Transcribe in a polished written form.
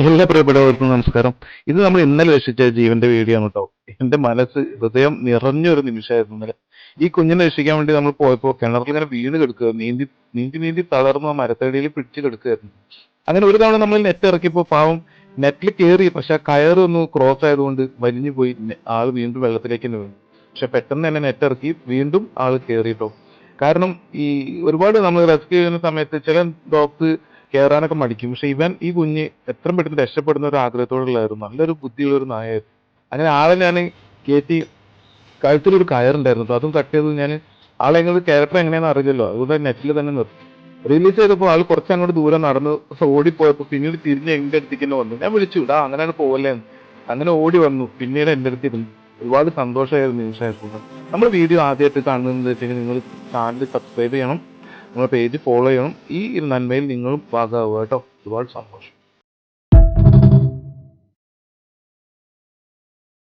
എല്ലാ പ്രിയപ്പെട്ടവർക്കും നമസ്കാരം. ഇത് നമ്മൾ ഇന്നലെ രക്ഷിച്ച ജീവന്റെ വീഡിയോ ആണ് കേട്ടോ. എന്റെ മനസ്സ് ഹൃദയം നിറഞ്ഞൊരു നിമിഷമായിരുന്നു ഇന്നലെ. ഈ കുഞ്ഞിനെ രക്ഷിക്കാൻ വേണ്ടി നമ്മൾ പോയപ്പോൾ കിണറിൽ ഇങ്ങനെ വീണ് കിടക്കുക, നീന്തി നീന്തി നീന്തി തളർന്ന് ആ മരത്തടിയിൽ പിടിച്ച് കിടക്കുകയായിരുന്നു. അങ്ങനെ ഒരു തവണ നമ്മൾ നെറ്റ് ഇറക്കിയപ്പോൾ പാവം നെറ്റിൽ കയറി, പക്ഷെ ആ കയറൊന്ന് ക്രോസ് ആയതുകൊണ്ട് വലിഞ്ഞു പോയി ആള് വീണ്ടും വെള്ളത്തിലേക്ക് തന്നെ വീണു. പക്ഷെ പെട്ടെന്ന് തന്നെ നെറ്റ് ഇറക്കി വീണ്ടും ആള് കയറിട്ടോ. കാരണം ഈ ഒരുപാട് നമ്മൾ റെസ്ക്യൂ ചെയ്യുന്ന സമയത്ത് ചില ഡോഗ്സ് കയറാനൊക്കെ മടിക്കും. പക്ഷെ ഈ കുഞ്ഞ് എത്രയും പെട്ടെന്ന് രക്ഷപ്പെടുന്ന ഒരു ആഗ്രഹത്തോടുള്ളായിരുന്നു. നല്ലൊരു ബുദ്ധിയുള്ള ഒരു നായായിരുന്നു. അങ്ങനെ ആളെ ഞാൻ കയറ്റി, കഴുത്തിലൊരു കയറുണ്ടായിരുന്നു ട്ടോ. അതും കട്ട് ചെയ്ത് ഞാൻ ആളെ ക്യാരക്ടർ എങ്ങനെയാണെന്ന് അറിയില്ലല്ലോ, അതുകൊണ്ട് നെറ്റിൽ തന്നെ നിർത്തി. റിലീസ് ചെയ്തപ്പോൾ ആൾ കുറച്ച് അങ്ങോട്ട് ദൂരം നടന്ന് ഓടിപ്പോയപ്പോൾ പിന്നീട് തിരിഞ്ഞ് എന്റെ അടുത്തേക്ക് തന്നെ വന്നു. ഞാൻ വിളിച്ചു, ഇടാ അങ്ങനെയാണ് പോവല്ലേ എന്ന്. അങ്ങനെ ഓടി വന്നു, പിന്നീട് എന്റെ അടുത്ത് ഇരുന്നു. ഒരുപാട് സന്തോഷമായിരുന്നു നിമിഷമായിരുന്നു. നമ്മുടെ വീഡിയോ ആദ്യമായിട്ട് കാണുന്നത് വെച്ചാൽ നിങ്ങൾ ചാനൽ സബ്സ്ക്രൈബ് ചെയ്യണം, നമ്മുടെ പേജ് ഫോളോ ചെയ്യണം. ഈ നന്മയിൽ നിങ്ങളും ഭാഗമാവുക കേട്ടോ. ഒരുപാട് സന്തോഷം.